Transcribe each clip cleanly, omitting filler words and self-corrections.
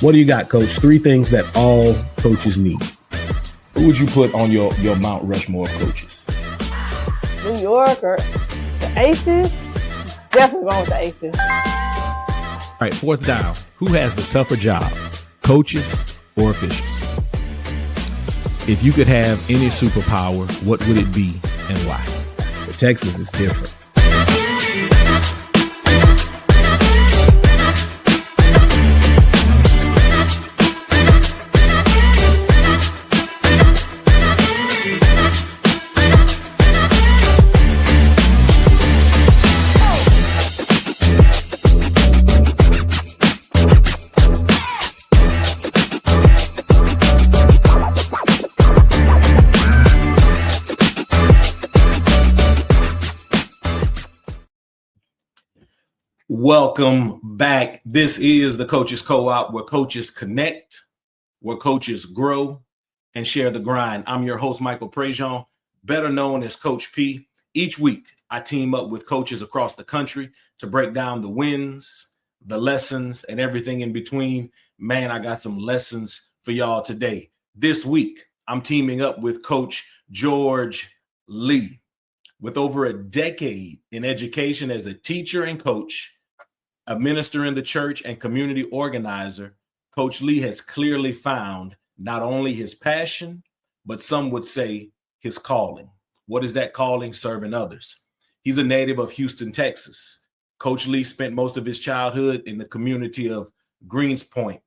What do you got, Coach? 3 things that all coaches need. Who would you put on your Mount Rushmore of coaches? New York or the Aces? Definitely going with the Aces. All right, 4th down. Who has the tougher job, coaches or officials? If you could have any superpower, what would it be and why? For Texas, it's different. Welcome back. This is the Coaches Co-op, where coaches connect, where coaches grow, and share the grind. I'm your host, Michael Prejean, better known as Coach P. Each week, I team up with coaches across the country to break down the wins, the lessons, and everything in between. Man, I got some lessons for y'all today. This week, I'm teaming up with Coach George Lee. With over a decade in education as a teacher and coach, a minister in the church and community organizer, Coach Lee has clearly found not only his passion, but some would say his calling. What is that calling? Serving others. He's a native of Houston, Texas. Coach Lee spent most of his childhood in the community of Greenspoint,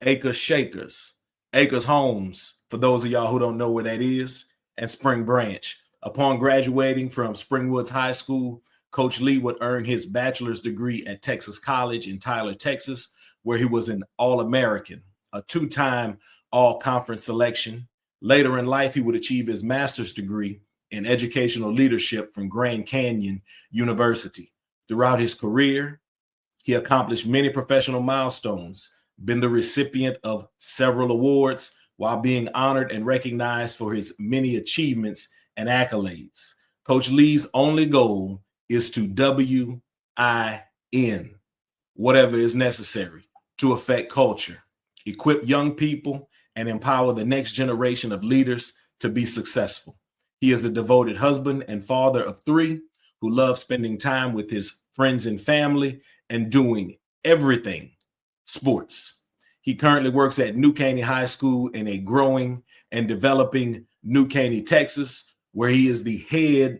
Acres Shakers, Acres Homes, for those of y'all who don't know where that is, and Spring Branch. Upon graduating from Springwoods High School, Coach Lee would earn his bachelor's degree at Texas College in Tyler, Texas, where he was an All-American, a 2-time All-Conference selection. Later in life, he would achieve his master's degree in educational leadership from Grand Canyon University. Throughout his career, he accomplished many professional milestones, been the recipient of several awards, while being honored and recognized for his many achievements and accolades. Coach Lee's only goal is to WIN, whatever is necessary to affect culture, equip young people, and empower the next generation of leaders to be successful. He is a devoted husband and father of 3 who loves spending time with his friends and family and doing everything sports. He currently works at New Caney High School in a growing and developing New Caney, Texas, where he is the head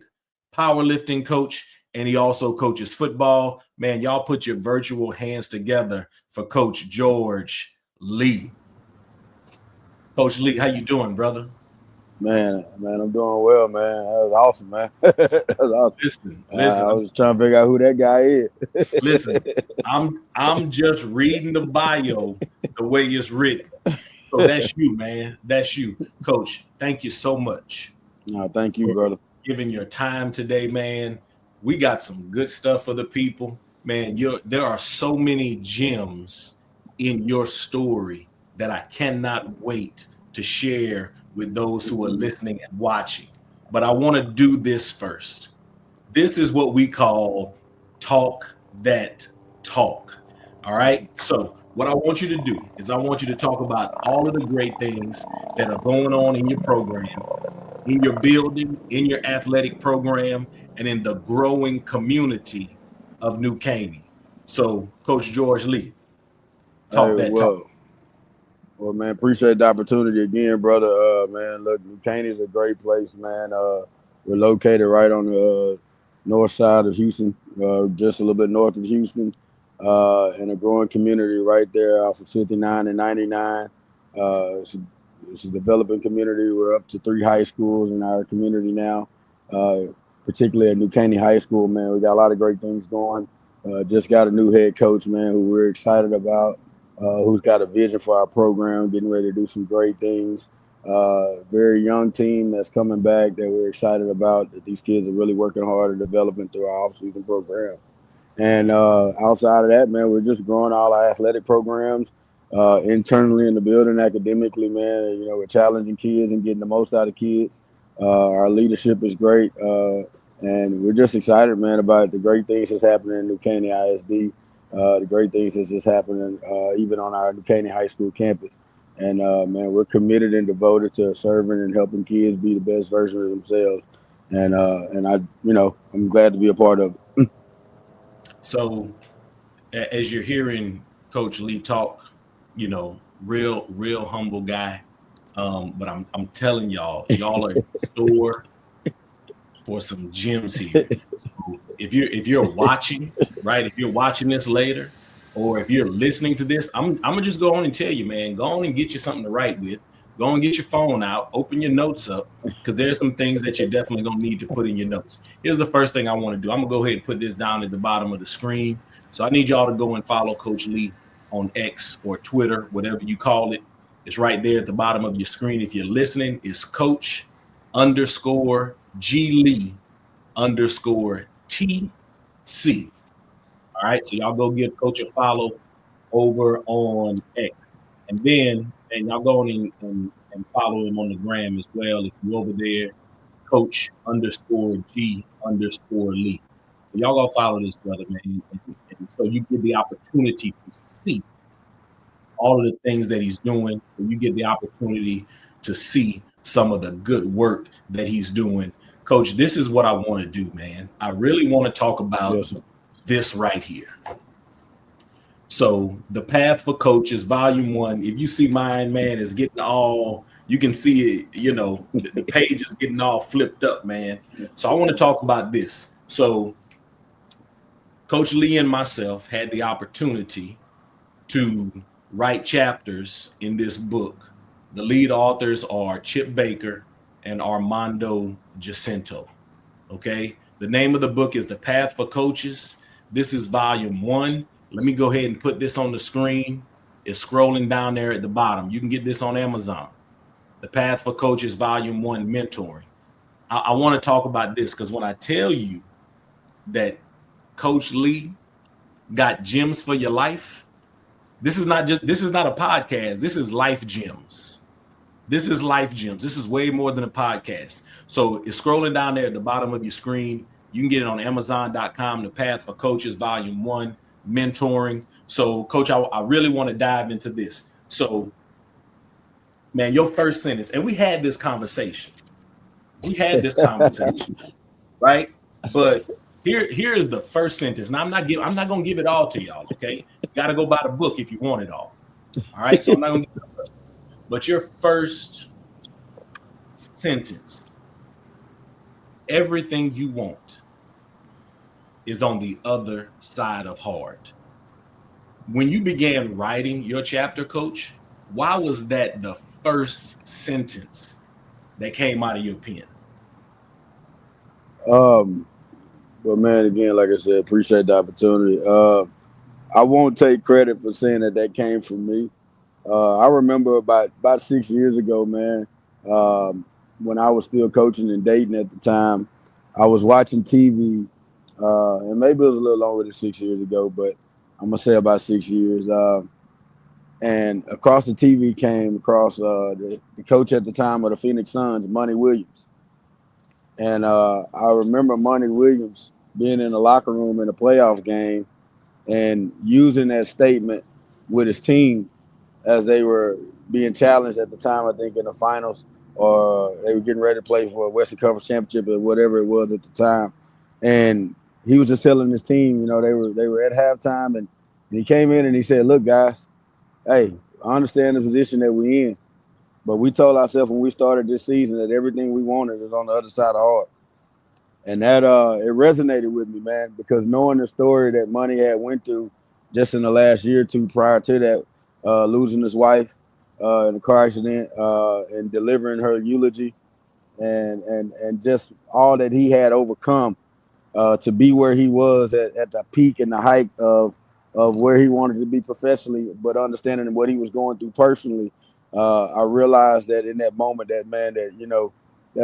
powerlifting coach, and he also coaches football. Man, y'all put your virtual hands together for Coach George Lee. Coach Lee, how you doing, brother? Man, I'm doing well, man. That was awesome, man. That was awesome. Listen. I was trying to figure out who that guy is. Listen, I'm just reading the bio the way it's written. So that's you, man. That's you. Coach, thank you so much. No, thank you, brother. Giving your time today, man. We got some good stuff for the people. Man, there are so many gems in your story that I cannot wait to share with those who are listening and watching. But I want to do this first. This is what we call Talk That Talk. All right. So what I want you to do is I want you to talk about all of the great things that are going on in your program, in your building, in your athletic program, and in the growing community of New Caney. So, Coach George Lee, talk. Well, man, appreciate the opportunity again, brother. Man, look, New Caney is a great place, man. We're located right on the north side of Houston, just a little bit north of Houston, in a growing community right there off of 59 and 99. It's a developing community. We're up to 3 high schools in our community now, particularly at New Caney High School, man. We got a lot of great things going. Just got a new head coach, man, who we're excited about, who's got a vision for our program, getting ready to do some great things. Very young team that's coming back that we're excited about, that these kids are really working hard at developing through our off-season program. And outside of that, man, we're just growing all our athletic programs internally in the building, academically, man. You know, we're challenging kids and getting the most out of kids. Our leadership is great. And we're just excited, man, about the great things that's happening in New Caney ISD. the great things that's just happening, even on our Caney High School campus. And man, we're committed and devoted to serving and helping kids be the best version of themselves. And I, I'm glad to be a part of it. So as you're hearing Coach Lee talk, real humble guy. But I'm telling y'all are in store for some gems here. So if you're watching, right? If you're watching this later, or if you're listening to this, I'm gonna just go on and tell you, man, go on and get you something to write with. Go on and get your phone out, open your notes up, because there's some things that you're definitely gonna need to put in your notes. Here's the first thing I want to do. I'm gonna go ahead and put this down at the bottom of the screen. So I need y'all to go and follow Coach Lee on X or Twitter, whatever you call it. It's right there at the bottom of your screen. If you're listening, it's Coach _ G Lee _ TC. All right, so y'all go give Coach a follow over on X, and then y'all go on and follow him on the gram as well. If you're over there, Coach _ G _ Lee. So y'all go follow this brother, man, and so you get the opportunity to see all of the things that he's doing. So you get the opportunity to see some of the good work that he's doing. Coach, this is what I want to do, man. I really want to talk about this right here. So the Path for Coaches, Volume 1. If you see mine, man, is getting all, you can see it, the page is getting all flipped up, man. So I want to talk about this. So Coach Lee and myself had the opportunity to write chapters in this book. The lead authors are Chip Baker and Armando Jacinto. Okay. The name of the book is The Path for Coaches. This is Volume 1. Let me go ahead and put this on the screen. It's scrolling down there at the bottom. You can get this on Amazon. The Path for Coaches, Volume 1, Mentoring. I want to talk about this because when I tell you that Coach Lee got gems for your life, this is not a podcast. This is life gems. This is life gems. This is way more than a podcast. So it's scrolling down there at the bottom of your screen. You can get it on Amazon.com, The Path for Coaches, Volume 1, Mentoring. So, Coach, I really want to dive into this. So, man, your first sentence, and we had this conversation. Right? But here's the first sentence. And I'm not going to give it all to y'all, okay? You got to go buy the book if you want it all. All right? So I'm not going to give it all. But your first sentence, everything you want is on the other side of hard. When you began writing your chapter, Coach, why was that the first sentence that came out of your pen? But man, again, like I said, appreciate the opportunity. I won't take credit for saying that came from me. I remember about 6 years ago, man, when I was still coaching and dating at the time, I was watching TV, and maybe it was a little longer than 6 years ago, but I'm going to say about 6 years. And across the TV came across the coach at the time of the Phoenix Suns, Monty Williams. And I remember Monty Williams being in the locker room in a playoff game and using that statement with his team as they were being challenged at the time, I think in the finals, or they were getting ready to play for a Western Conference Championship or whatever it was at the time. And he was just telling his team, they were at halftime, and he came in and he said, "Look, guys, hey, I understand the position that we're in, but we told ourselves when we started this season that everything we wanted is on the other side of hard." And that it resonated with me, man, because knowing the story that Monty had went through just in the last year or two prior to that, losing his wife in a car accident and delivering her eulogy, and just all that he had overcome to be where he was at the peak and the height of where he wanted to be professionally, but understanding what he was going through personally. I realized that in that moment that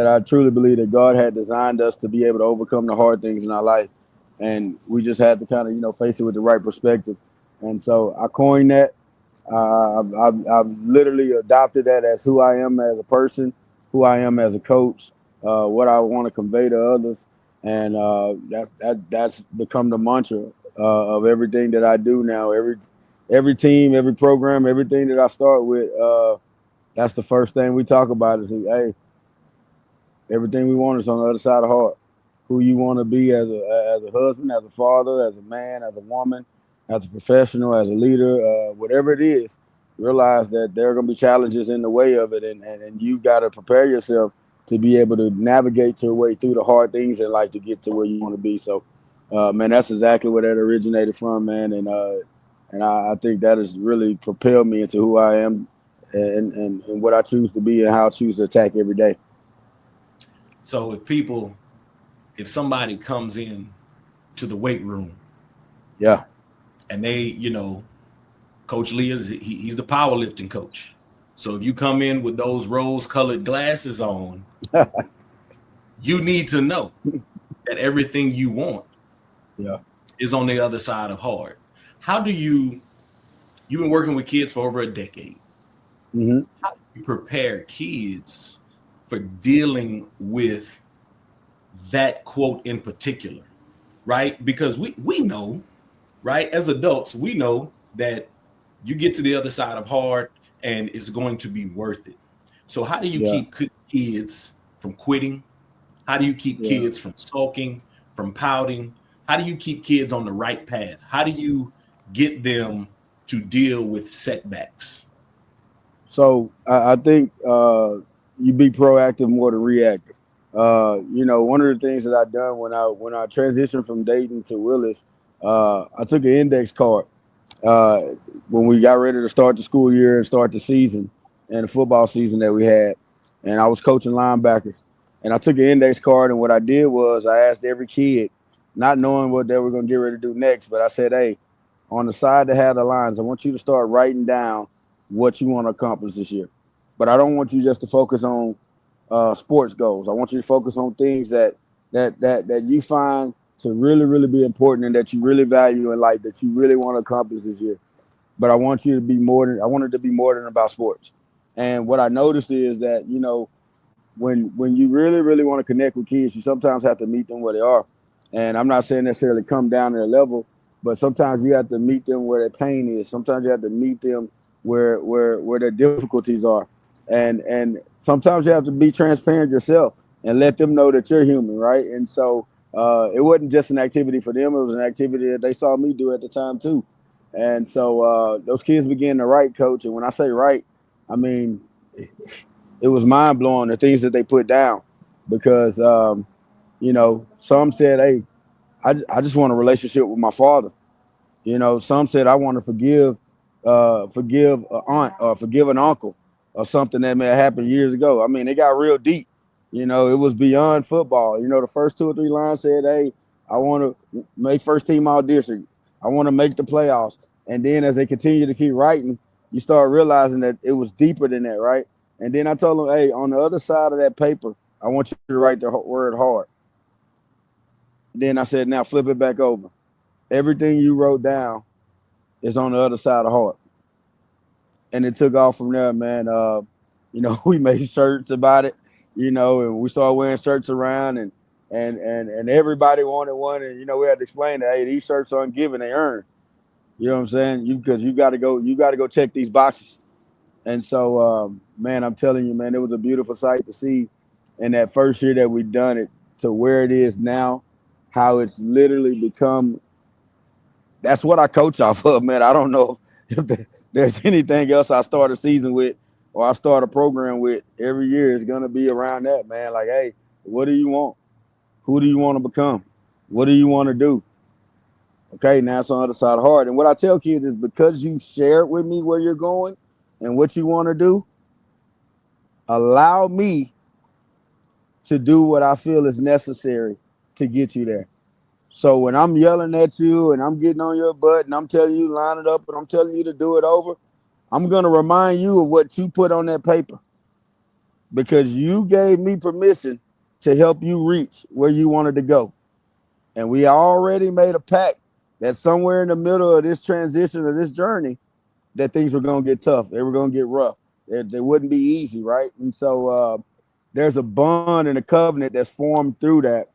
I truly believe that God had designed us to be able to overcome the hard things in our life. And we just had to kind of, face it with the right perspective. And so I coined that. I've literally adopted that as who I am as a person, who I am as a coach, what I want to convey to others. And that's become the mantra of everything that I do now. Every team, every program, everything that I start with, that's the first thing we talk about is, hey, everything we want is on the other side of hard. Who you want to be as a husband, as a father, as a man, as a woman, as a professional, as a leader, whatever it is, realize that there are going to be challenges in the way of it, and you got to prepare yourself to be able to navigate your way through the hard things in life to get to where you want to be. So, man, that's exactly where that originated from, man, and I think that has really propelled me into who I am and what I choose to be and how I choose to attack every day. So if somebody comes in to the weight room, Yeah, and they, Coach Lee he's the powerlifting coach. So if you come in with those rose-colored glasses on, you need to know that everything you want yeah. is on the other side of hard. How do you've been working with kids for over a decade. Mm-hmm. How do you prepare kids for dealing with that quote in particular, right? Because we know, right, as adults, we know that you get to the other side of hard and it's going to be worth it. So how do you Yeah, keep kids from quitting? How do you keep yeah. kids from sulking, from pouting? How do you keep kids on the right path? How do you get them to deal with setbacks? So I think you be proactive more than reactive. One of the things that I done when I transitioned from Dayton to Willis, I took an index card uh, when we got ready to start the school year and start the season and the football season that we had, and I was coaching linebackers. And I took an index card, and what I did was I asked every kid, not knowing what they were going to get ready to do next, but I said, "Hey, on the side that had the lines, I want you to start writing down what you want to accomplish this year. But I don't want you just to focus on sports goals. I want you to focus on things that you find to really, really be important and that you really value in life that you really want to accomplish this year. But I want you to be I want it to be more than about sports. And what I noticed is that, when you really, really want to connect with kids, you sometimes have to meet them where they are. And I'm not saying necessarily come down to their level, but sometimes you have to meet them where their pain is. Sometimes you have to meet them where their difficulties are. And sometimes you have to be transparent yourself and let them know that you're human, right? And so it wasn't just an activity for them, it was an activity that they saw me do at the time too. And so those kids began to write, coach. And when I say write, I mean it was mind blowing the things that they put down because some said, "Hey, I just want a relationship with my father." Some said, "I want to forgive an aunt or forgive an uncle or something that may have happened years ago." I mean, it got real deep. It was beyond football. The first two or three lines said, "Hey, I want to make first team all district. I want to make the playoffs." And then as they continue to keep writing, you start realizing that it was deeper than that, right? And then I told them, "Hey, on the other side of that paper, I want you to write the word hard." Then I said, "Now flip it back over. Everything you wrote down is on the other side of hard." And it took off from there, man. We made shirts about it, and we started wearing shirts around, and everybody wanted one, and we had to explain that, hey, these shirts aren't given, they earned. You know what I'm saying? Because you got to go check these boxes. And so, man, I'm telling you, man, it was a beautiful sight to see in that first year that we done it to where it is now, how it's literally become. That's what I coach off of, man. I don't know if there's anything else I start a season with or I start a program with every year. It's going to be around that, man. Like, hey, what do you want? Who do you want to become? What do you want to do? Okay, now it's on the other side hard. And what I tell kids is because you shared with me where you're going and what you want to do, allow me to do what I feel is necessary to get you there. So when I'm yelling at you and I'm getting on your butt and I'm telling you to line it up and I'm telling you to do it over, I'm going to remind you of what you put on that paper because you gave me permission to help you reach where you wanted to go. And we already made a pact that somewhere in the middle of this transition of this journey, that things were going to get tough. They were going to get rough. They wouldn't be easy, right? And so there's a bond and a covenant that's formed through that.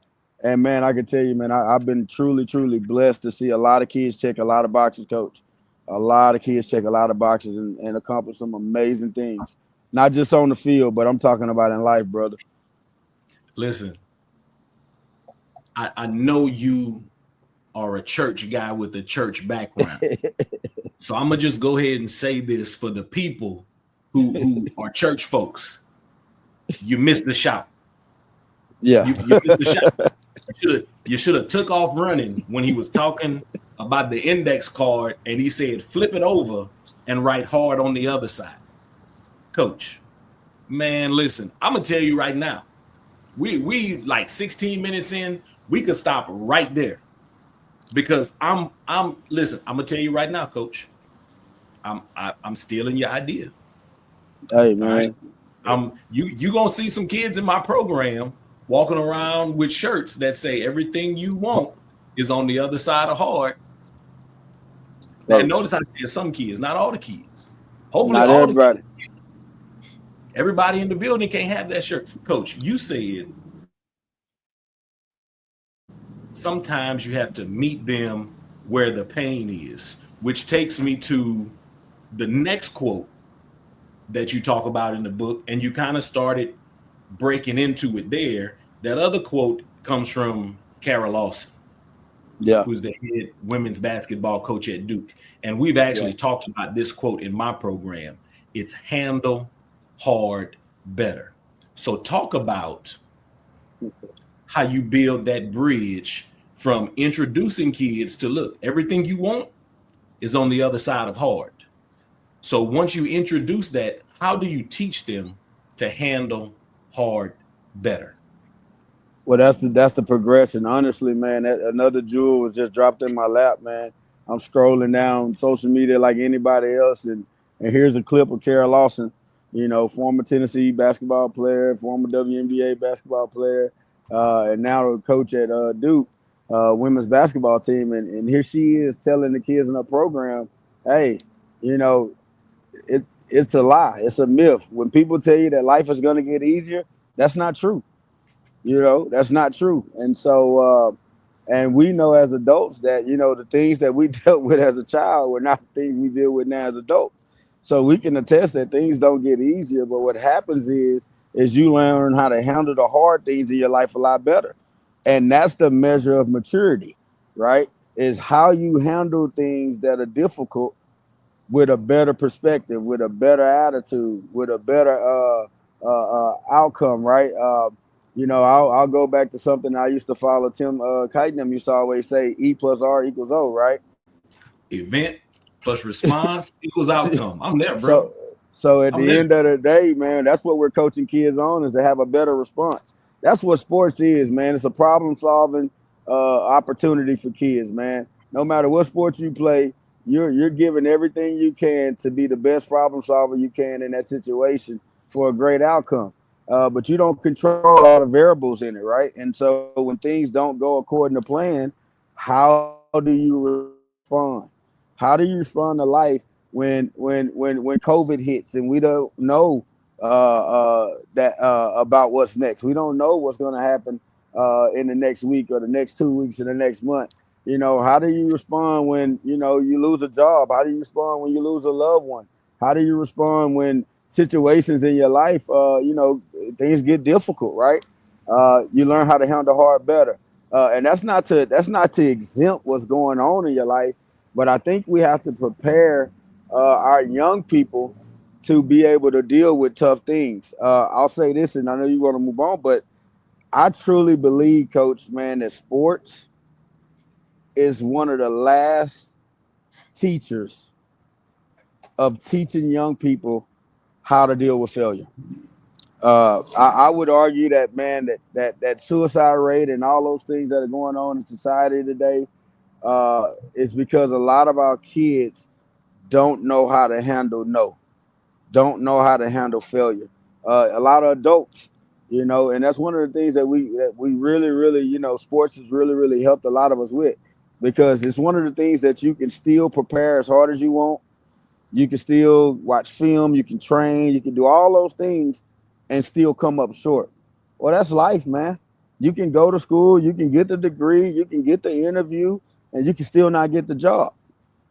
And man, I can tell you, man, I've been truly, truly blessed to see a lot of kids check a lot of boxes, coach. A lot of kids check a lot of boxes and accomplish some amazing things. Not just on the field, but I'm talking about in life, brother. Listen, I know you are a church guy with a church background. So I'm gonna just go ahead and say this for the people who are church folks. You missed the shot. Yeah. You missed the shot. You should have took off running when he was talking about the index card and he said flip it over and write hard on the other side. Coach, man, listen, I'm gonna tell you right now. We like 16 minutes in, we could stop right there. Because I'm listen, I'm gonna tell you right now, coach. I'm stealing your idea. Hey man. Right? You gonna see some kids in my program walking around with shirts that say everything you want is on the other side of hard. And notice I said some kids, not all the kids. Hopefully not all everybody. The kids. Everybody in the building can't have that shirt. Coach, you said sometimes you have to meet them where the pain is, which takes me to the next quote that you talk about in the book, and you kind of started breaking into it there. That other quote comes from Kara Lawson, who's the head women's basketball coach at Duke. And we've actually talked about this quote in my program. It's handle hard better. So talk about how you build that bridge from introducing kids to look, everything you want is on the other side of hard. So once you introduce that, how do you teach them to handle hard better? Well, that's the progression. Honestly, man, another jewel was just dropped in my lap, man. I'm scrolling down social media like anybody else, and here's a clip of Kara Lawson, former Tennessee basketball player, former WNBA basketball player, and now a coach at Duke women's basketball team. And here she is telling the kids in her program, hey, it's a lie. It's a myth. When people tell you that life is going to get easier, that's not true. That's not true. And so, and we know as adults that, the things that we dealt with as a child were not the things we deal with now as adults. So we can attest that things don't get easier. But what happens is you learn how to handle the hard things in your life a lot better. And that's the measure of maturity, right? Is how you handle things that are difficult with a better perspective, with a better attitude, with a better outcome, right? I'll go back to something I used to follow. Tim Kiten used to always say, E plus R equals O, right? Event plus response equals outcome. I'm there, bro. So at the end of the day, man, that's what we're coaching kids on, is to have a better response. That's what sports is, man. It's a problem-solving opportunity for kids, man. No matter what sport you play, you're giving everything you can to be the best problem solver you can in that situation for a great outcome. But you don't control all the variables in it, right? And so when things don't go according to plan, how do you respond? How do you respond to life when COVID hits and we don't know that about what's next? We don't know what's going to happen in the next week or the next 2 weeks or the next month. How do you respond when, you lose a job? How do you respond when you lose a loved one? How do you respond when situations in your life, things get difficult, right? You learn how to handle hard better. And that's not to exempt what's going on in your life, but I think we have to prepare our young people to be able to deal with tough things. I'll say this, and I know you want to move on, but I truly believe, Coach, man, that sports is one of the last teachers of teaching young people how to deal with failure. I would argue that, man, that suicide rate and all those things that are going on in society today is because a lot of our kids don't know how to handle don't know how to handle failure. A lot of adults, and that's one of the things that we really, really, sports has really, really helped a lot of us with, because it's one of the things that you can still prepare as hard as you want. You can still watch film, you can train, you can do all those things and still come up short. Well, that's life, man. You can go to school, you can get the degree, you can get the interview, and you can still not get the job.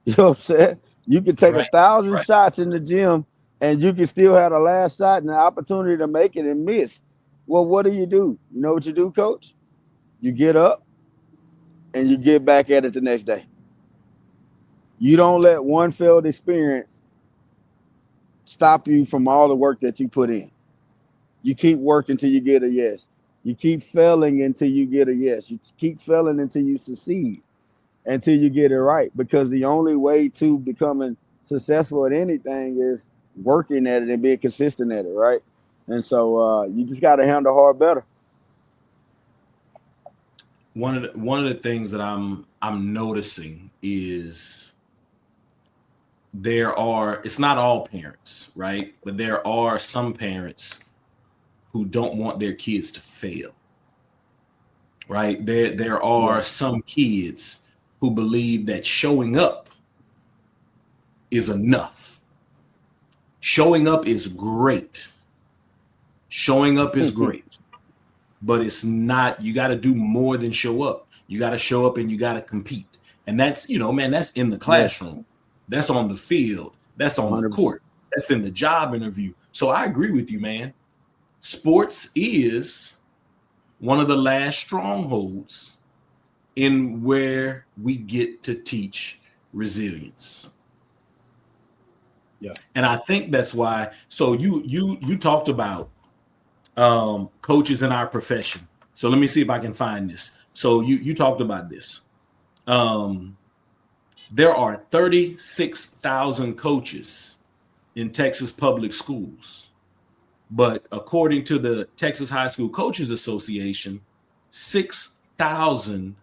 You know what I'm saying? You can take Right. 1,000 Right. shots in the gym and you can still have the last shot and the opportunity to make it and miss. Well, what do? You know what you do, coach? You get up and you get back at it the next day. You don't let one failed experience stop you from all the work that you put in. You keep working until you get a yes. You keep failing until you get a yes. You keep failing until you succeed, until you get it right. Because the only way to becoming successful at anything is working at it and being consistent at it, right? And so you just got to handle hard better. One of the things that I'm noticing is it's not all parents, right? But there are some parents who don't want their kids to fail. Right? There are some kids who believe that showing up is enough. Showing up is great. Showing up is great. But it's not. You got to do more than show up. You got to show up and you got to compete. And that's, that's in the classroom. Yes. That's on the field. That's on 100%. The court. That's in the job interview. So I agree with you, man. Sports is one of the last strongholds in where we get to teach resilience. Yeah. And I think that's why. So you talked about coaches in our profession. So let me see if I can find this. So you talked about this. There are 36,000 coaches in Texas public schools. But according to the Texas High School Coaches Association, 6,000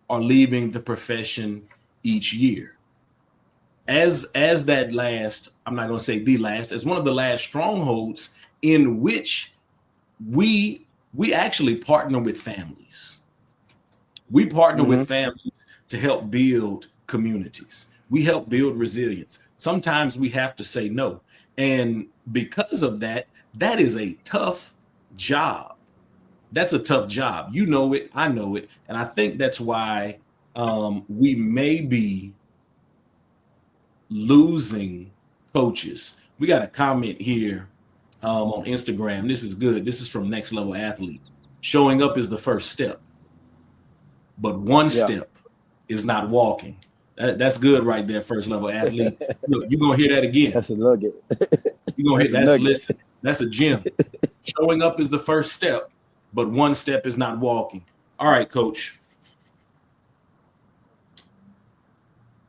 are leaving the profession each year. As that last, I'm not going to say the last, as one of the last strongholds in which we actually partner with families. We partner with families to help build communities. We help build resilience. Sometimes we have to say no. And because of that, that is a tough job. That's a tough job. You know it. I know it. And I think that's why we may be losing coaches. We got a comment here on Instagram. This is good. This is from Next Level Athlete. Showing up is the first step, but one step is not walking. That's good right there, First Level Athlete. Look, you're going to hear that again. That's a nugget. You're going to hear that. Listen, that's a gem. Showing up is the first step, but one step is not walking. All right, Coach.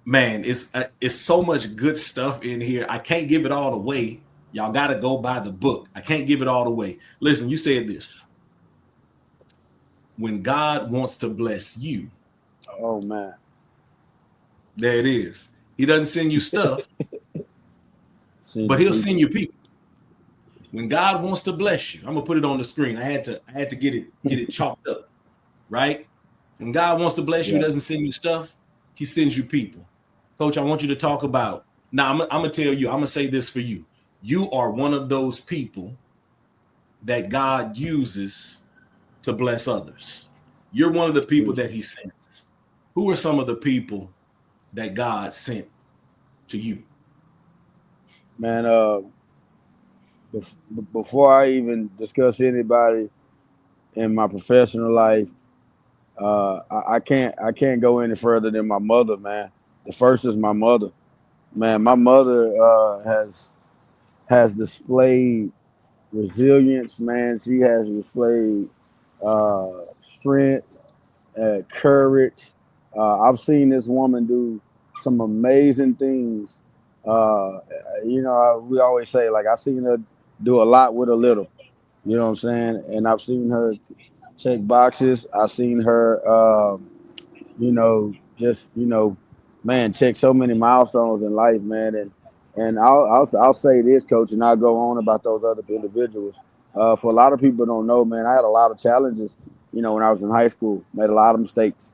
Man, it's so much good stuff in here. I can't give it all away. Y'all got to go buy the book. I can't give it all away. Listen, you said this. When God wants to bless you. Oh, man. There it is. He doesn't send you stuff, but he'll send you people. When God wants to bless you, I'm gonna put it on the screen. I had to get it chalked up, right? When God wants to bless you, he doesn't send you stuff, he sends you people. Coach, I want you to talk about. Now, I'm gonna tell you. I'm gonna say this for you. You are one of those people that God uses to bless others. You're one of the people that he sends. Who are some of the people that God sent to you? Man, before I even discuss anybody in my professional life, I can't go any further than my mother, man. The first is my mother. Man, my mother has displayed resilience, man. She has displayed strength, courage. I've seen this woman do some amazing things. We always say, like, I've seen her do a lot with a little. You know what I'm saying? And I've seen her check boxes. I've seen her, check so many milestones in life, man. And I'll say this, Coach, and I'll go on about those other individuals. For a lot of people don't know, man, I had a lot of challenges, when I was in high school. Made a lot of mistakes.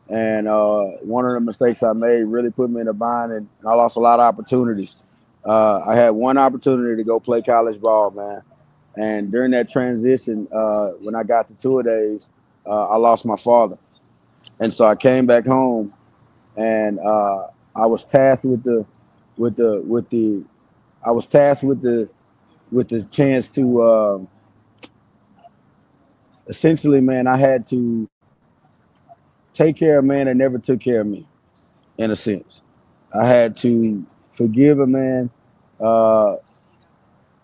And one of the mistakes I made really put me in a bind, and I lost a lot of opportunities. I had one opportunity to go play college ball, man. And during that transition, when I got to tour days, I lost my father, and so I came back home, and I was tasked with the with the I was tasked with the chance to essentially, man, I had to take care of a man that never took care of me, in a sense. I had to forgive a man uh,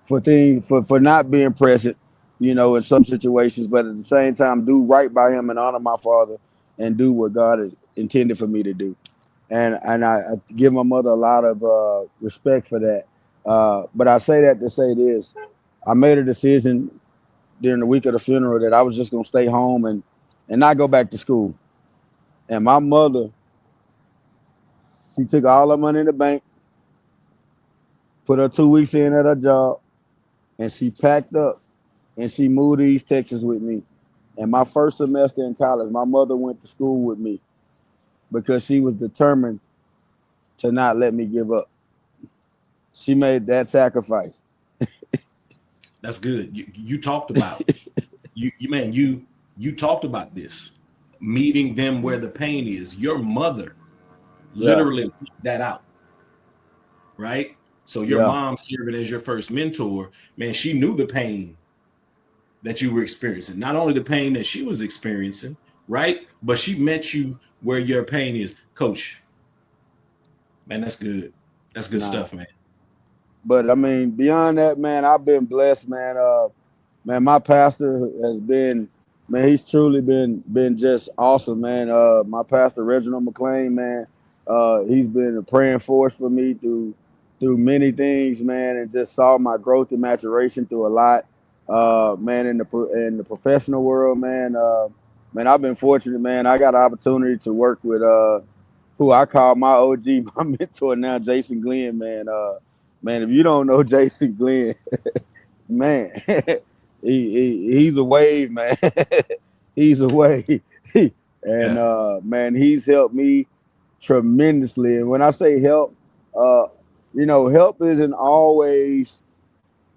for not being present, in some situations, but at the same time, do right by him and honor my father and do what God has intended for me to do. And I give my mother a lot of respect for that. But I say that to say this: I made a decision during the week of the funeral that I was just gonna stay home and not go back to school. And my mother, she took all her money in the bank, put her 2 weeks in at her job, and she packed up and she moved to East Texas with me. And my first semester in college, my mother went to school with me because she was determined to not let me give up. She made that sacrifice. That's good. You talked about you talked about this, meeting them where the pain is. Your mother Yeah, literally put that out, right? So your yeah, mom serving as your first mentor, man, she knew the pain that you were experiencing. Not only the pain that she was experiencing, right? But she met you where your pain is. Coach, man, that's good. That's good nah. stuff, man. But I mean, beyond that, man, I've been blessed, man. Man, my pastor has been, man, he's truly been just awesome, man. My pastor Reginald McLean, man, he's been a praying force for me through many things, man, and just saw my growth and maturation through a lot. Man, in the professional world, man, man, I've been fortunate, man. I got an opportunity to work with who I call my OG, my mentor now, Jason Glenn, man. Man, if you don't know Jason Glenn, man, he's a wave, man. He's a wave. And Yeah. man, he's helped me tremendously. And when I say help, uh, help isn't always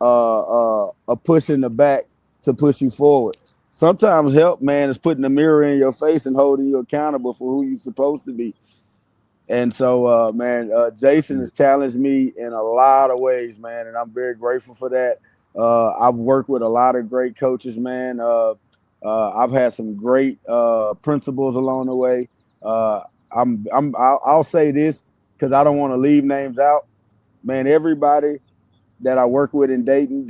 a push in the back to push you forward. Sometimes help, man, is putting a mirror in your face and holding you accountable for who you're supposed to be. And so, man, Jason has challenged me in a lot of ways, man, and I'm very grateful for that. I've worked with a lot of great coaches, man. I've had some great principals along the way. I'll say this because I don't want to leave names out. Man, everybody that I work with in Dayton,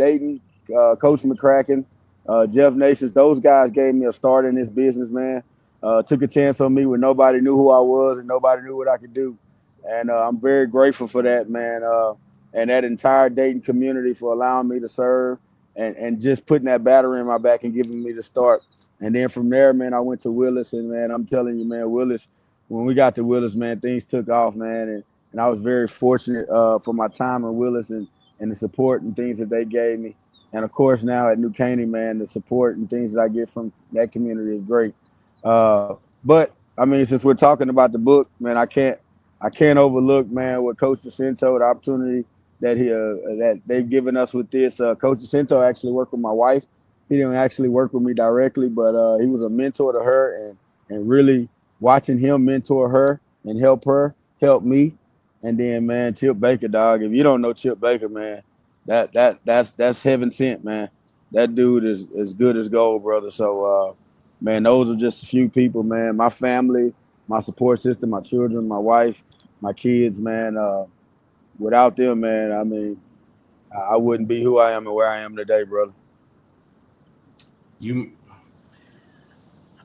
Coach McCracken, Jeff Nations, those guys gave me a start in this business, man. Took a chance on me when nobody knew who I was and nobody knew what I could do. And I'm very grateful for that, man. And that entire Dayton community for allowing me to serve and just putting that battery in my back and giving me the start. And then from there, man, I went to Willis, and man, I'm telling you, man, Willis, when we got to Willis, man, things took off, man. And I was very fortunate for my time in Willis and the support and things that they gave me. And of course, now at New Caney, man, the support and things that I get from that community is great. But I mean, since we're talking about the book, man, I can't overlook, man, what Coach Jacinto, the opportunity that they've given us with this. Coach Jacinto actually worked with my wife. He didn't actually work with me directly, but he was a mentor to her, and really watching him mentor her and help me. And then, man, Chip Baker, dog. If you don't know Chip Baker, man, that's heaven sent, man. That dude is as good as gold, brother. So, man, those are just a few people, man. My family, my support system, my children, my wife, my kids, man. Without them, man, I mean, I wouldn't be who I am and where I am today, brother. You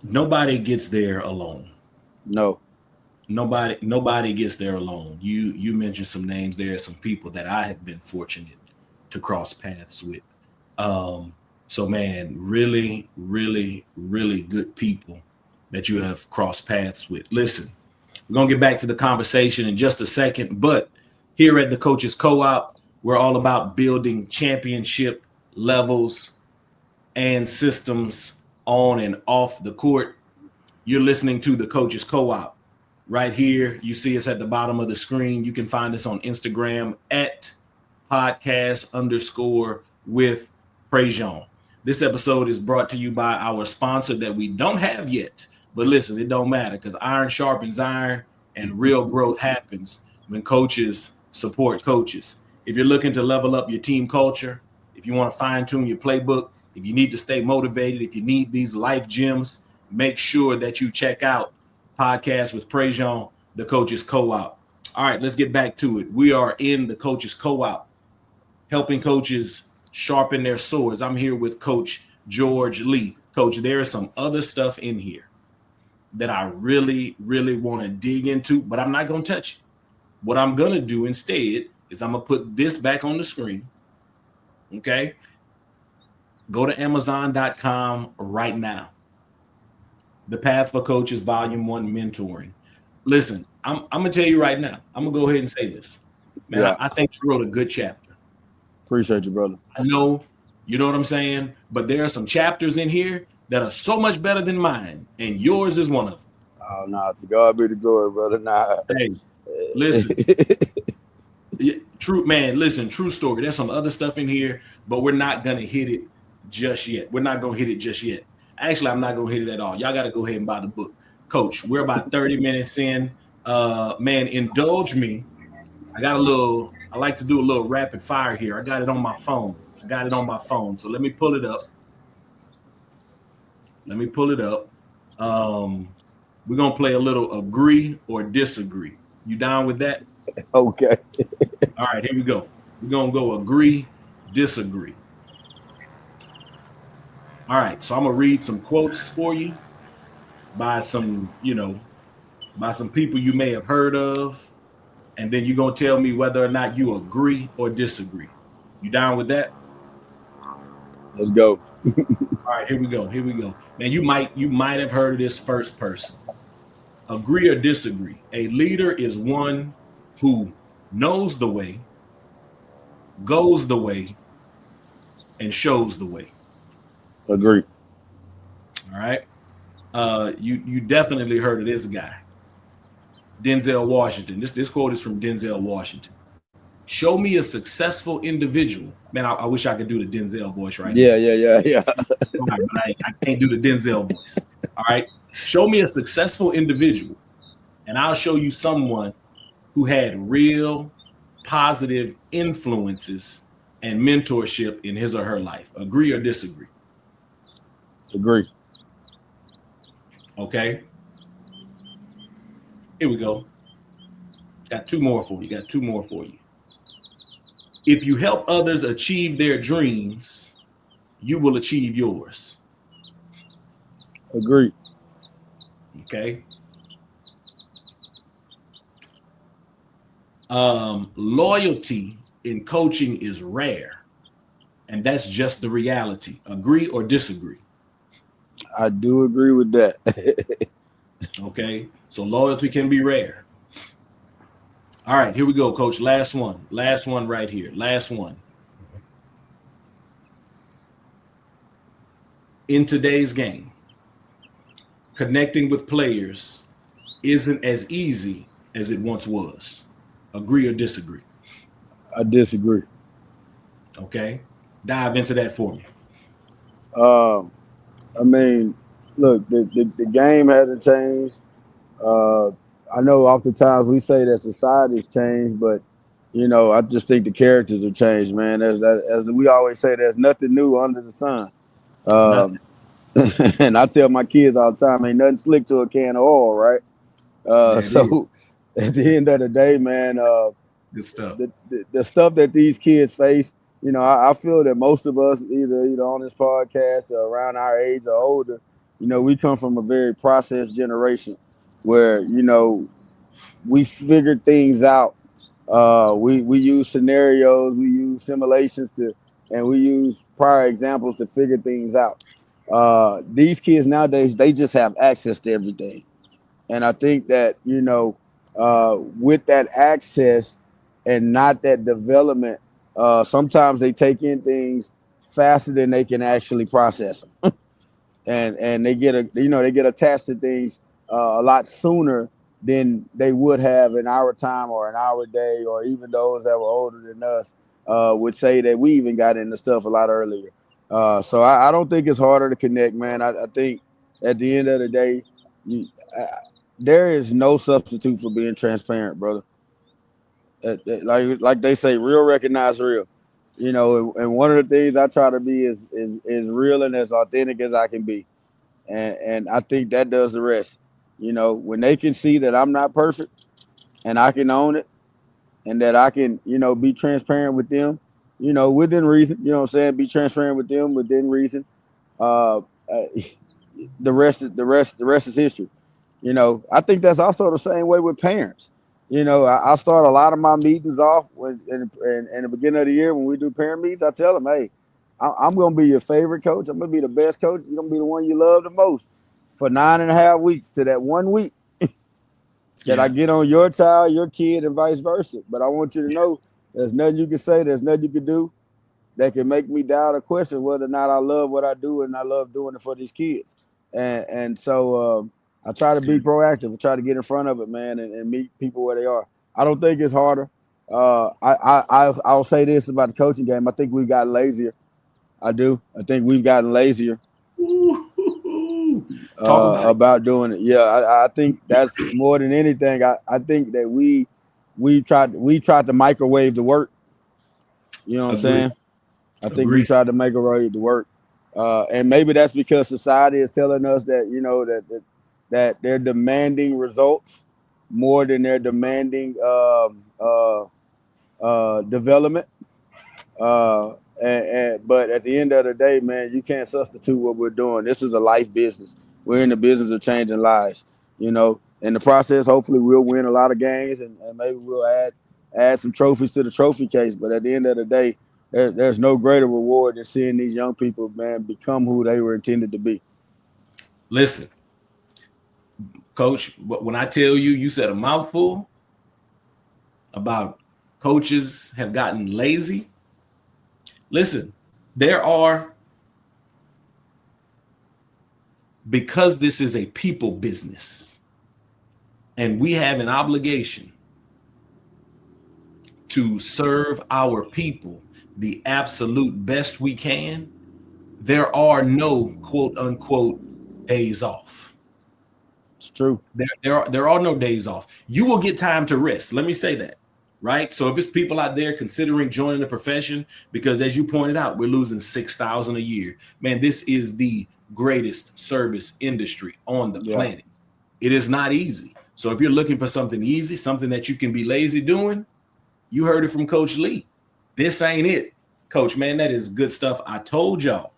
Nobody gets there alone. No. Nobody gets there alone. You mentioned some names there, some people that I have been fortunate to cross paths with. So man, really, really, really good people that you have crossed paths with. Listen, we're gonna get back to the conversation in just a second, but here at the Coaches Co-op, we're all about building championship levels and systems on and off the court. You're listening to the Coaches Co-op right here. You see us at the bottom of the screen. You can find us on Instagram at podcast_with Prejean. This episode is brought to you by our sponsor that we don't have yet. But listen, it don't matter because iron sharpens iron and real growth happens when coaches support coaches. If you're looking to level up your team culture, if you want to fine tune your playbook, if you need to stay motivated, if you need these life gems, make sure that you check out Podcast with Prejean, the Coaches Co-op. All right, let's get back to it. We are in the Coaches Co-op, helping coaches sharpen their swords. I'm here with Coach George Lee. Coach, there is some other stuff in here that I really, really want to dig into, but I'm not going to touch it. What I'm going to do instead is I'm going to put this back on the screen. Okay? Go to Amazon.com right now. The Path for Coaches, Volume 1, Mentoring. Listen, I'm going to tell you right now. I'm going to go ahead and say this. Man, yeah. I think you wrote a good chapter. Appreciate you, brother. I know, you know what I'm saying? But there are some chapters in here that are so much better than mine, and yours is one of them. Oh, no, to God be the glory, brother. Nah. Hey, listen. True story. There's some other stuff in here, but we're not going to hit it just yet. Actually, I'm not going to hit it at all. Y'all got to go ahead and buy the book. Coach, we're about 30 minutes in. Man, indulge me. I like to do a little rapid fire here. I got it on my phone. So let me pull it up. We're going to play a little agree or disagree. You down with that? Okay. All right, here we go. We're going to go agree, disagree. All right, so I'm going to read some quotes for you by some people you may have heard of, and then you're going to tell me whether or not you agree or disagree. You down with that? Let's go. All right, here we go. Man, you might have heard of this first person. Agree or disagree? A leader is one who knows the way, goes the way, and shows the way. Agree. All right. You definitely heard of this guy, Denzel Washington. This quote is from Denzel Washington. Show me a successful individual. Man, I wish I could do the Denzel voice right now. Yeah. All right, but I can't do the Denzel voice. All right. Show me a successful individual, and I'll show you someone who had real positive influences and mentorship in his or her life. Agree or disagree? Agree. Okay. Here we go. Got two more for you. If you help others achieve their dreams, you will achieve yours. Agree. Okay. Loyalty in coaching is rare, and that's just the reality. Agree or disagree? I do agree with that. Okay, so loyalty can be rare. All right, here we go, Coach. Last one right here. Last one. In today's game, connecting with players isn't as easy as it once was. Agree or disagree? I disagree. Okay, dive into that for me. I mean, look, the game hasn't changed. I know oftentimes we say that society's changed, but I just think the characters have changed, man. As we always say, there's nothing new under the sun. And I tell my kids all the time, ain't nothing slick to a can of oil, right? So at the end of the day, man, good stuff. The stuff that these kids face, I feel that most of us, either on this podcast or around our age or older, we come from a very processed generation where, we figured things out. We use scenarios, we use simulations and we use prior examples to figure things out. These kids nowadays, they just have access to everything. And I think that, with that access and not that development, sometimes they take in things faster than they can actually process them. and they get attached to things a lot sooner than they would have in our time or in our day, or even those that were older than us would say that we even got into stuff a lot earlier. So I don't think it's harder to connect, man. I think at the end of the day, you, uh, there is no substitute for being transparent, brother. Like they say, real recognize real. You know, and one of the things I try to be is real and as authentic as I can be, and I think that does the rest. You know, when they can see that I'm not perfect and I can own it, and that I can, be transparent with them, within reason. You know what I'm saying? Be transparent with them within reason. Uh, uh, the rest is history. I think that's also the same way with parents. I start a lot of my meetings off when in the beginning of the year when we do parent meetings. I tell them, hey, I'm going to be your favorite coach. I'm going to be the best coach. You're going to be the one you love the most for 9.5 weeks to that 1 week that I get on your child, your kid, and vice versa. But I want you to know there's nothing you can say, there's nothing you can do that can make me doubt or question whether or not I love what I do and I love doing it for these kids. And so I try to be proactive. I try to get in front of it, man, and meet people where they are. I don't think it's harder. I'll say this about the coaching game. I think we've gotten lazier. I do. I think we've gotten lazier Talk about it. about doing it. Yeah, I think that's more than anything. I think that we tried to microwave the work. You know what I'm saying? I think we tried to microwave the work, and maybe that's because society is telling us that that they're demanding results more than they're demanding development. But at the end of the day, man, you can't substitute what we're doing. This is a life business. We're in the business of changing lives. In the process, hopefully we'll win a lot of games and maybe we'll add some trophies to the trophy case. But at the end of the day, there's no greater reward than seeing these young people, man, become who they were intended to be. Listen, Coach, when I tell you, you said a mouthful about coaches have gotten lazy. Listen, because this is a people business and we have an obligation to serve our people the absolute best we can, there are no quote unquote days off. It's true. There are no days off. You will get time to rest. Let me say that. Right. So if it's people out there considering joining the profession, because as you pointed out, we're losing 6,000 a year, man, this is the greatest service industry on the planet. It is not easy. So if you're looking for something easy, something that you can be lazy doing, you heard it from Coach Lee. This ain't it, Coach, man. That is good stuff. I told y'all,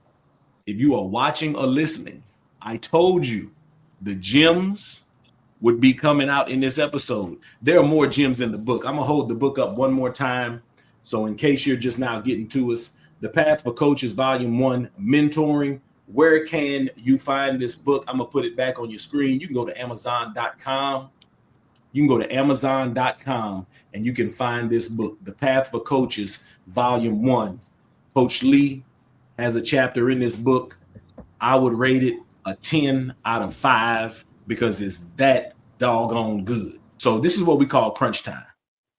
if you are watching or listening, I told you the gems would be coming out in this episode. There are more gems in the book. I'm going to hold the book up one more time. So in case you're just now getting to us, The Path for Coaches, Volume 1, Mentoring. Where can you find this book? I'm going to put it back on your screen. You can go to Amazon.com. You can go to Amazon.com and you can find this book, The Path for Coaches, Volume 1. Coach Lee has a chapter in this book. I would rate it a 10 out of 5 because it's that doggone good. So this is what we call crunch time.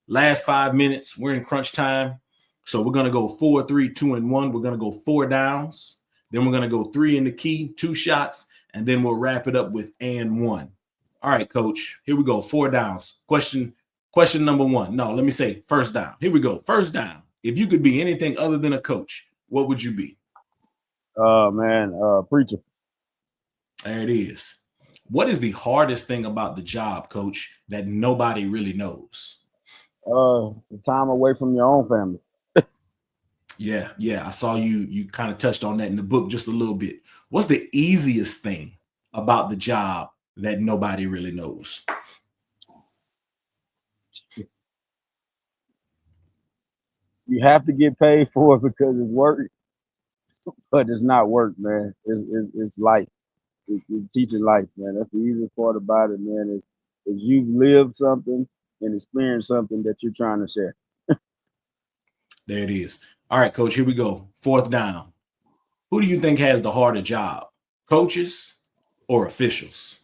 Last 5 minutes, we're in crunch time. So we're going to go 4, 3, 2, and 1. We're going to go 4 downs. Then we're going to go 3 in the key, 2 shots, and then we'll wrap it up with and 1. All right, Coach, here we go. 4 downs. Question number 1. No, let me say first down. Here we go. First down. If you could be anything other than a coach, what would you be? Preacher. There it is. What is the hardest thing about the job, Coach, that nobody really knows? The time away from your own family. Yeah. I saw you kind of touched on that in the book just a little bit. What's the easiest thing about the job that nobody really knows? You have to get paid for it because it's work, but it's not work, man. It's life. It's teaching life, man. That's the easiest part about it, man. Is you've lived something and experienced something that you're trying to share. There it is. All right, Coach, here we go. 4th down. Who do you think has the harder job, coaches or officials?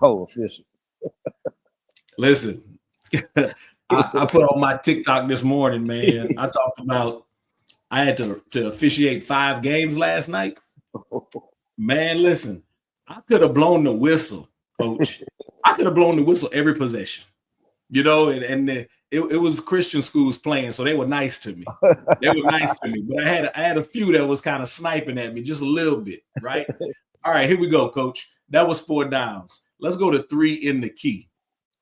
Oh, official. Listen, I put on my TikTok this morning, man. I talked about I had to officiate 5 games last night. Man, listen, I could have blown the whistle, coach. I could have blown the whistle every possession, you know, and it was Christian schools playing, so they were nice to me. They were nice to me, but I had a few that was kind of sniping at me just a little bit, right? All right, here we go, coach. That was 4 downs. Let's go to 3 in the key.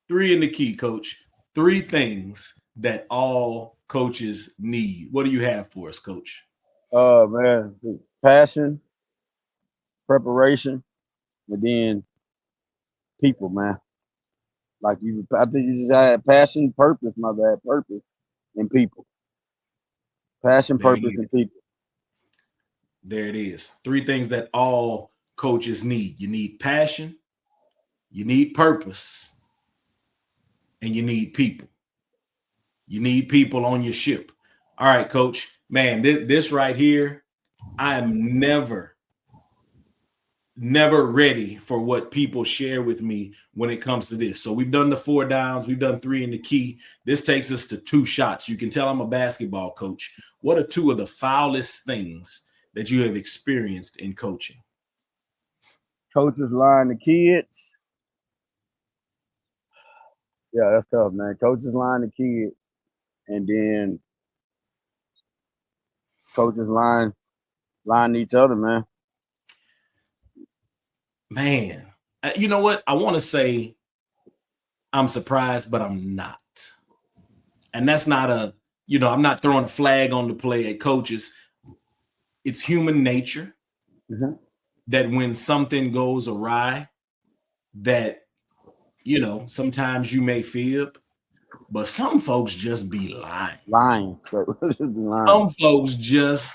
3 in the key, coach. 3 things that all coaches need. What do you have for us, coach? Man, passion, preparation, and then people, man. Like I think you just had passion, purpose, purpose, and people. Passion, purpose, and people. There it is. 3 things that all coaches need. You need passion, you need purpose, and you need people. You need people on your ship. All right, coach. Man, this right here, I am never ready for what people share with me when it comes to this. So we've done the 4 downs. We've done 3 in the key. This takes us to 2 shots. You can tell I'm a basketball coach. What are 2 of the foulest things that you have experienced in coaching? Coaches lying to kids. Yeah, that's tough, man. Coaches lying to kids. And then coaches lying to each other, man. Man, you know what? I want to say I'm surprised, but I'm not. And that's not I'm not throwing a flag on the play at coaches. It's human nature that when something goes awry, that, sometimes you may fib, but some folks just be lying. Some folks just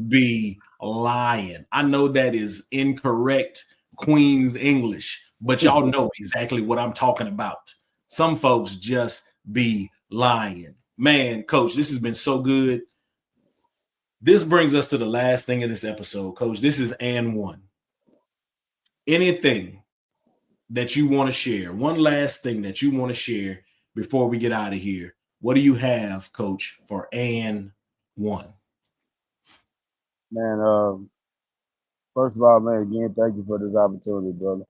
be lying. I know that is incorrect Queen's English, but y'all know exactly what I'm talking about. Some folks just be lying. Man, coach, this has been so good. This brings us to the last thing in this episode, coach. This is and 1. Anything that you want to share, one last thing that you want to share before we get out of here. What do you have, coach, for and 1? Man, first of all, man, again, thank you for this opportunity, brother.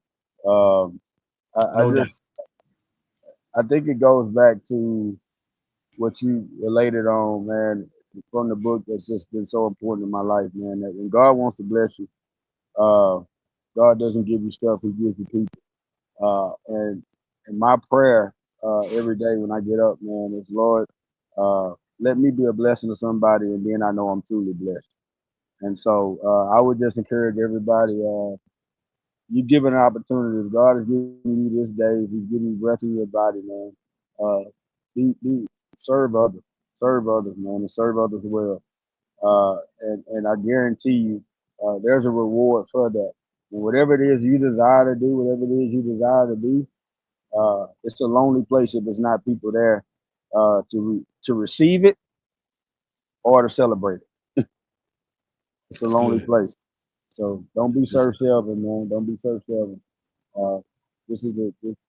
I think it goes back to what you related on, man, from the book that's just been so important in my life, man. That when God wants to bless you, God doesn't give you stuff; He gives you people. And my prayer every day when I get up, man, is Lord, let me be a blessing to somebody, and then I know I'm truly blessed. And so I would just encourage everybody. You given an opportunity. If God is giving you this day, if He's giving you breath in your body, man. Serve others, man, and serve others well. And I guarantee you, there's a reward for that. And whatever it is you desire to do, whatever it is you desire to do, it's a lonely place if there's not people there to receive it or to celebrate it. It's a lonely place. So don't be self-serving, man. Don't be self-serving.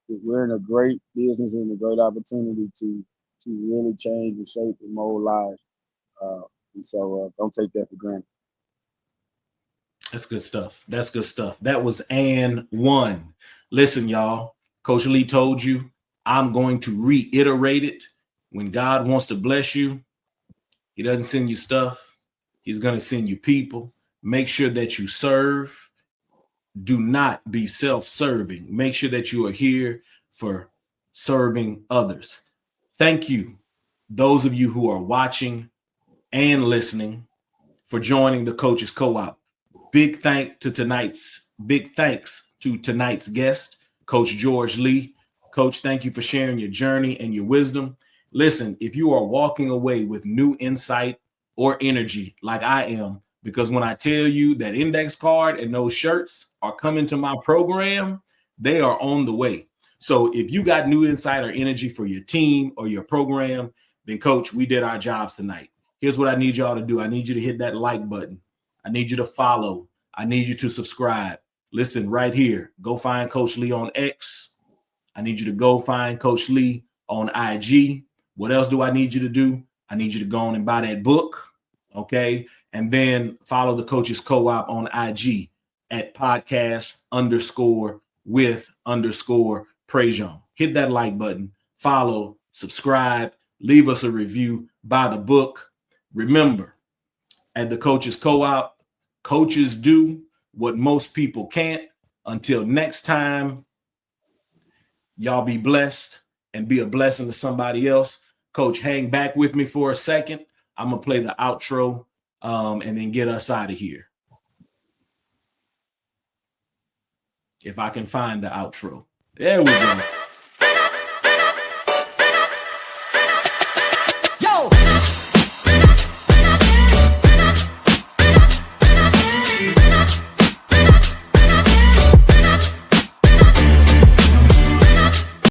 We're in a great business and a great opportunity to really change and shape and mold lives. And so don't take that for granted. That's good stuff. That's good stuff. That was and 1. Listen, y'all, Coach Lee told you, I'm going to reiterate it. When God wants to bless you, He doesn't send you stuff. He's going to send you people. Make sure that you serve. Do not be self-serving. Make sure that you are here for serving others. Thank you, those of you who are watching and listening, for joining the Coaches Co-op. Big thanks to tonight's guest, Coach George Lee. Coach, thank you for sharing your journey and your wisdom. Listen, if you are walking away with new insight or energy like I am, because when I tell you that index card and those shirts are coming to my program, they are on the way. So if you got new insight or energy for your team or your program, then Coach, we did our jobs tonight. Here's what I need y'all to do. I need you to hit that like button. I need you to follow. I need you to subscribe. Listen, right here, go find Coach Lee on X. I need you to go find Coach Lee on IG. What else do I need you to do? I need you to go on and buy that book. Okay. And then follow the Coaches Co-op on IG at podcast_with_Prejean. Hit that like button, follow, subscribe, leave us a review, buy the book. Remember, at the Coaches Co-op, coaches do what most people can't. Until next time, y'all be blessed and be a blessing to somebody else. Coach, hang back with me for a second. I'm going to play the outro and then get us out of here. If I can find the outro. There we go.